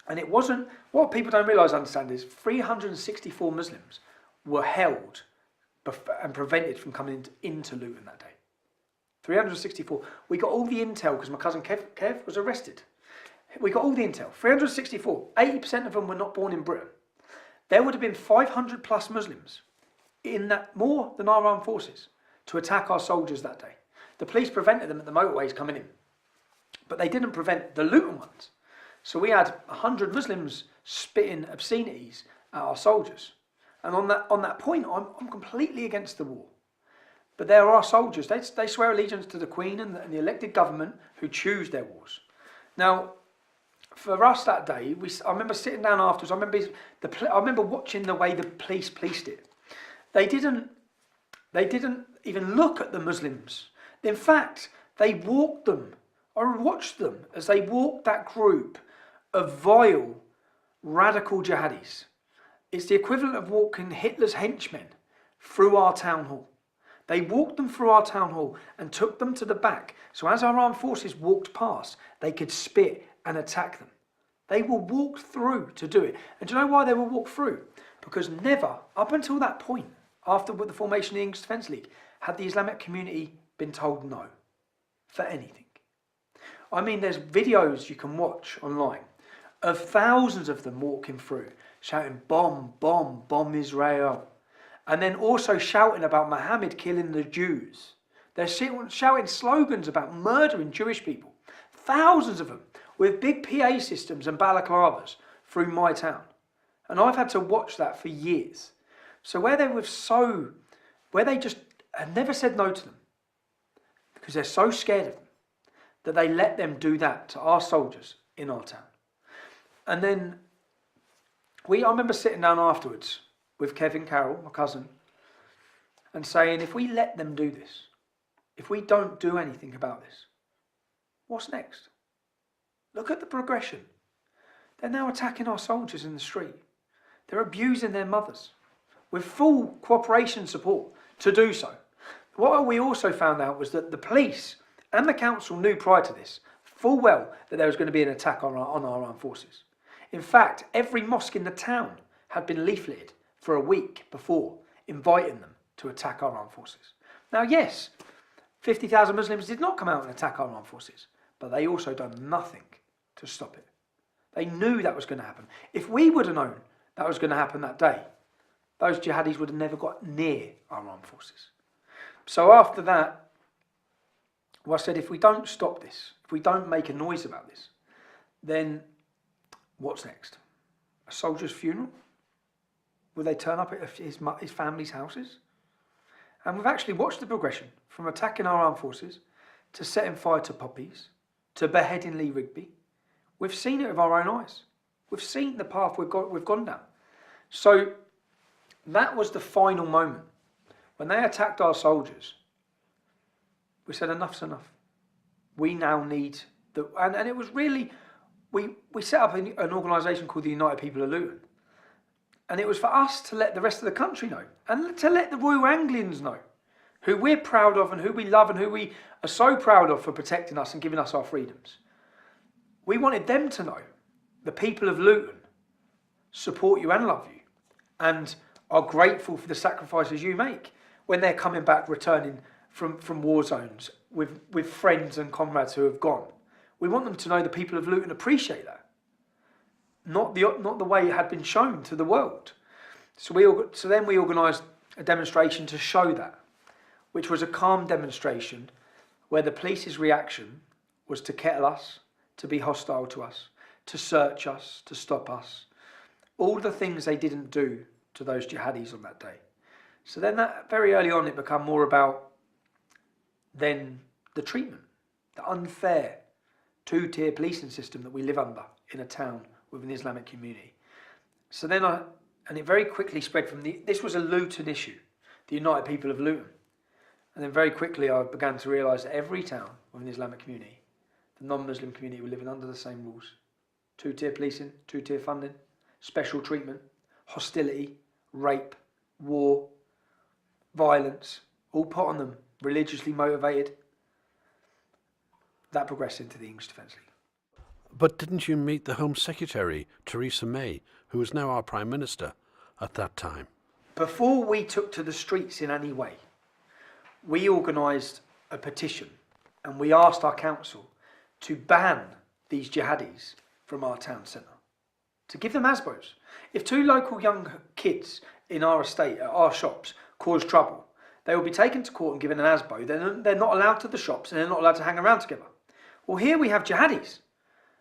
and it wasn't, what people don't realise, understand, is 364 Muslims were held and prevented from coming into Luton that day. 364. We got all the intel because my cousin Kev was arrested. We got all the intel. 364. 80% of them were not born in Britain. There would have been 500 plus Muslims in that, more than our armed forces, to attack our soldiers that day. The police prevented them at the motorways coming in, but they didn't prevent the Luton ones. So we had 100 Muslims spitting obscenities at our soldiers. And on that point, I'm completely against the war. But there are soldiers, they swear allegiance to the Queen and the elected government who choose their wars. Now, for us that day, I remember sitting down afterwards, I remember watching the way the police policed it. They didn't even look at the Muslims. In fact, they walked them. I watched them as they walked that group of vile, radical jihadis. It's the equivalent of walking Hitler's henchmen through our town hall. They walked them through our town hall and took them to the back. So as our armed forces walked past, they could spit and attack them. They were walked through to do it. And do you know why they were walked through? Because never, up until that point, after the formation of the English Defence League, had the Islamic community been told no for anything. There's videos you can watch online of thousands of them walking through, shouting, bomb, bomb, bomb Israel. And then also shouting about Muhammad killing the Jews. They're shouting slogans about murdering Jewish people. Thousands of them with big PA systems and balaclavas through my town. And I've had to watch that for years. So where they just had never said no to them, because they're so scared of them, that they let them do that to our soldiers in our town. And then I remember sitting down afterwards with Kevin Carroll, my cousin, and saying, if we let them do this, if we don't do anything about this, what's next? Look at the progression. They're now attacking our soldiers in the street. They're abusing their mothers with full cooperation support to do so. What we also found out was that the police and the council knew prior to this full well that there was going to be an attack on our armed forces. In fact, every mosque in the town had been leafleted for a week before, inviting them to attack our armed forces. Now, yes, 50,000 Muslims did not come out and attack our armed forces, but they also done nothing to stop it. They knew that was going to happen. If we would have known that was going to happen that day, those jihadis would have never got near our armed forces. So after that, Well, I said, if we don't stop this, if we don't make a noise about this, then what's next? A soldier's funeral? Will they turn up at his family's houses? And we've actually watched the progression from attacking our armed forces to setting fire to poppies, to beheading Lee Rigby. We've seen it with our own eyes. We've seen the path we've gone down. So that was the final moment. When they attacked our soldiers, we said enough's enough. We now need, and it was really, we set up an organisation called the United People of Luton. And it was for us to let the rest of the country know, and to let the Royal Anglians know, who we're proud of and who we love and who we are so proud of for protecting us and giving us our freedoms. We wanted them to know the people of Luton support you and love you and are grateful for the sacrifices you make when they're coming back, returning from war zones with friends and comrades who have gone. We want them to know the people of Luton appreciate that. Not the way it had been shown to the world. So then we organised a demonstration to show that, which was a calm demonstration where the police's reaction was to kettle us, to be hostile to us, to search us, to stop us. All the things they didn't do to those jihadis on that day. So then that very early on it became more about then the treatment, the unfair two-tier policing system that we live under in a town with an Islamic community. So then and it very quickly spread from this was a Luton issue, the United People of Luton. And then very quickly I began to realise that every town with an Islamic community, the non-Muslim community, were living under the same rules. Two-tier policing, two-tier funding, special treatment, hostility, rape, war, violence, all put on them, religiously motivated. That progressed into the English Defence League. But didn't you meet the Home Secretary, Theresa May, who is now our Prime Minister, at that time? Before we took to the streets in any way, we organised a petition and we asked our council to ban these jihadis from our town centre, to give them ASBOs. If two local young kids in our estate, at our shops, cause trouble, they will be taken to court and given an ASBO. They're not allowed to the shops and they're not allowed to hang around together. Well, here we have jihadis,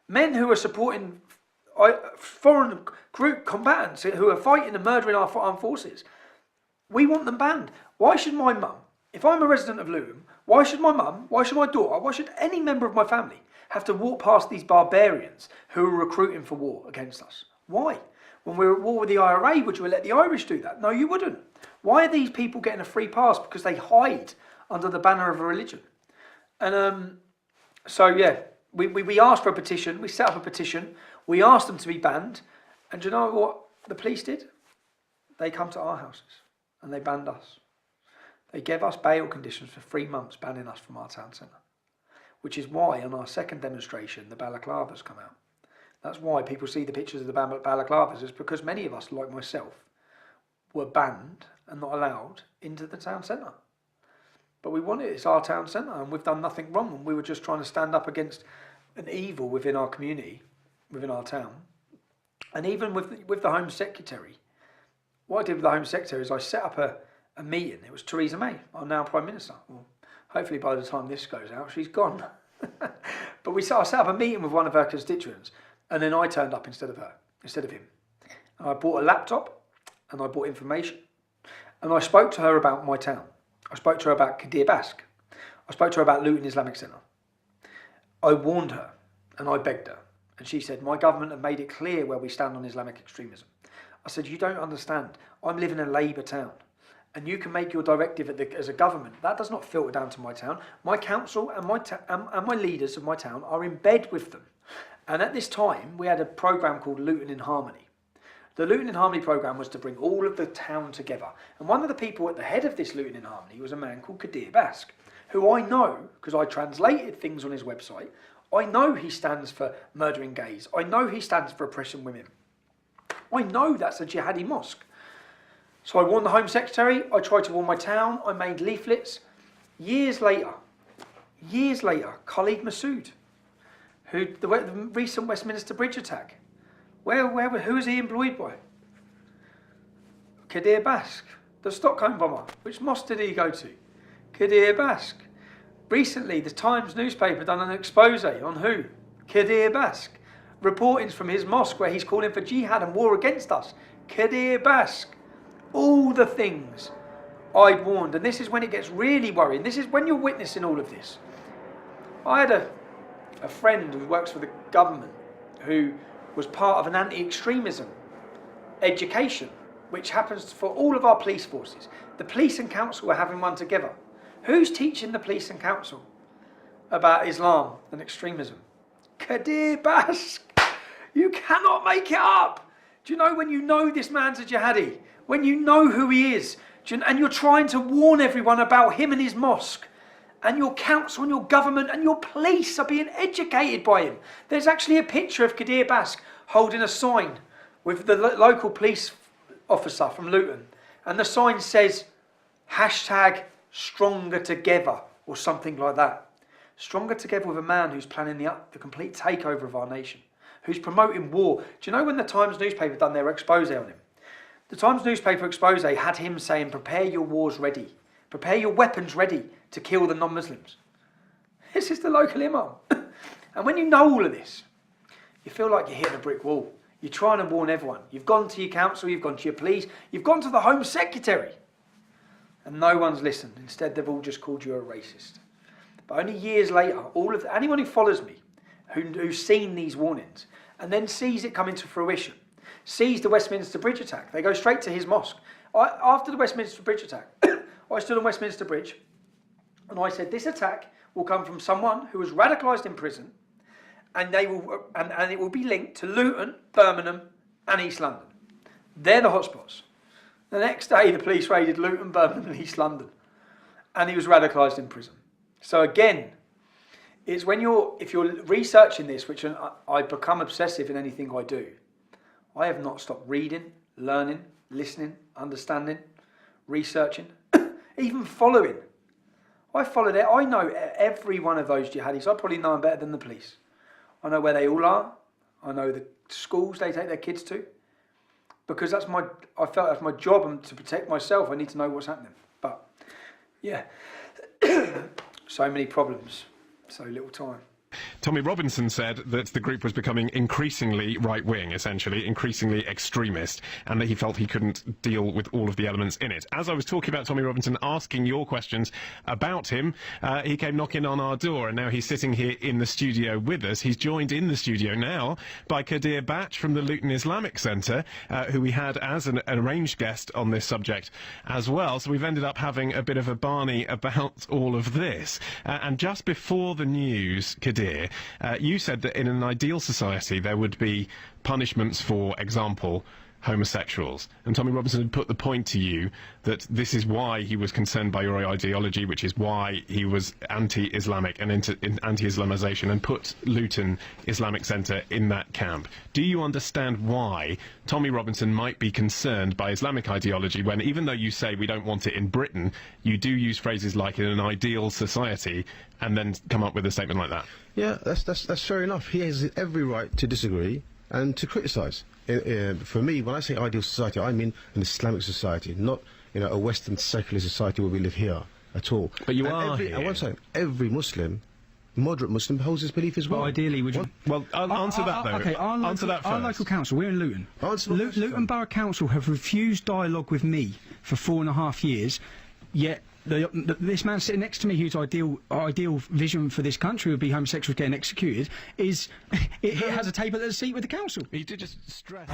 men who are supporting foreign group combatants who are fighting and murdering our armed forces. We want them banned. Why should my mum, if I'm a resident of Luton, why should my mum, why should my daughter, why should any member of my family have to walk past these barbarians who are recruiting for war against us? Why? When we're at war with the IRA, would you let the Irish do that? No, you wouldn't. Why are these people getting a free pass? Because they hide under the banner of a religion. And so, yeah, we asked for a petition. We set up a petition. We asked them to be banned. And do you know what the police did? They come to our houses and they banned us. They gave us bail conditions for 3 months, banning us from our town centre. Which is why on our second demonstration, the balaclavas come out. That's why people see the pictures of the balaclavas, is because many of us, like myself, were banned and not allowed into the town centre. But we want it, it's our town centre, and we've done nothing wrong, and we were just trying to stand up against an evil within our community, within our town. And even with the Home Secretary, what I did with the Home Secretary is I set up a meeting. It was Theresa May, our now Prime Minister. Well, hopefully by the time this goes out, she's gone. But I set up a meeting with one of her constituents, and then I turned up instead of him. And I bought a laptop, and I bought information. And I spoke to her about my town. I spoke to her about Kadir Bask. I spoke to her about Luton Islamic Centre. I warned her, and I begged her. And she said, my government have made it clear where we stand on Islamic extremism. I said, you don't understand. I'm living in a Labour town. And you can make your directive as a government. That does not filter down to my town. My council and my leaders of my town are in bed with them. And at this time, we had a programme called Luton in Harmony. The Luton in Harmony programme was to bring all of the town together. And one of the people at the head of this Luton in Harmony was a man called Kadir Bask, who I know, because I translated things on his website, I know he stands for murdering gays. I know he stands for oppressing women. I know that's a jihadi mosque. So I warned the Home Secretary, I tried to warn my town, I made leaflets. Years later, Khalid Masood, who the recent Westminster Bridge attack, who was he employed by? Kadir Bask, the Stockholm bomber. Which mosque did he go to? Kadir Bask. Recently, the Times newspaper done an expose on who? Kadir Bask. Reportings from his mosque where he's calling for jihad and war against us. Kadir Bask. All the things I'd warned. And this is when it gets really worrying. This is when you're witnessing all of this. I had a friend who works for the government who was part of an anti-extremism education, which happens for all of our police forces. The police and council are having one together. Who's teaching the police and council about Islam and extremism? Kadir Bask. You cannot make it up. Do you know when you know this man's a jihadi? When you know who he is, and you're trying to warn everyone about him and his mosque, and your council and your government and your police are being educated by him. There's actually a picture of Kadir Bask holding a sign with the local police officer from Luton, and the sign says #Stronger Together or something like that. Stronger together with a man who's planning the complete takeover of our nation, who's promoting war. Do you know when the Times newspaper done their expose on him? The Times newspaper expose had him saying, prepare your wars ready, prepare your weapons ready to kill the non-Muslims. This is the local imam. And when you know all of this, you feel like you're hitting a brick wall. You're trying to warn everyone. You've gone to your council, you've gone to your police, you've gone to the Home Secretary. And no one's listened. Instead, they've all just called you a racist. But only years later, anyone who follows me, who's seen these warnings, and then sees it come into fruition, sees the Westminster Bridge attack, they go straight to his mosque. After the Westminster Bridge attack, I stood on Westminster Bridge, and I said, this attack will come from someone who was radicalised in prison, and it will be linked to Luton, Birmingham, and East London. They're the hotspots. The next day, the police raided Luton, Birmingham, and East London, and he was radicalised in prison. So again, it's if you're researching this, which I become obsessive in anything I do, I have not stopped reading, learning, listening, understanding, researching, even following. I followed it. I know every one of those jihadis. I probably know them better than the police. I know where they all are. I know the schools they take their kids to. Because I felt that's my job, and to protect myself, I need to know what's happening. But, yeah, so many problems, so little time. Tommy Robinson said that the group was becoming increasingly right-wing, essentially, increasingly extremist, and that he felt he couldn't deal with all of the elements in it. As I was talking about Tommy Robinson, asking your questions about him, he came knocking on our door, and now he's sitting here in the studio with us. He's joined in the studio now by Kadir Bash from the Luton Islamic Centre, who we had as an arranged guest on this subject as well. So we've ended up having a bit of a Barney about all of this. And just before the news, Kadir, you said that in an ideal society there would be punishments for example homosexuals, and Tommy Robinson had put the point to you that this is why he was concerned by your ideology, which is why he was anti-Islamic and anti-Islamisation, and put Luton Islamic Centre in that camp. Do you understand why Tommy Robinson might be concerned by Islamic ideology when, even though you say we don't want it in Britain, you do use phrases like in an ideal society and then come up with a statement like that? Yeah, that's fair enough. He has every right to disagree and to criticise. For me, when I say ideal society, I mean an Islamic society, not a Western secular society where we live here at all. But you are here. I want to say every Muslim, moderate Muslim, holds this belief as well. Well, ideally, would you? Well, answer that though. Okay, answer that first. Our local council, we're in Luton. Luton Borough Council have refused dialogue with me for 4.5 years, yet this man sitting next to me, whose ideal vision for this country would be homosexuals getting executed, it has a table at the seat with the council. He did just stress.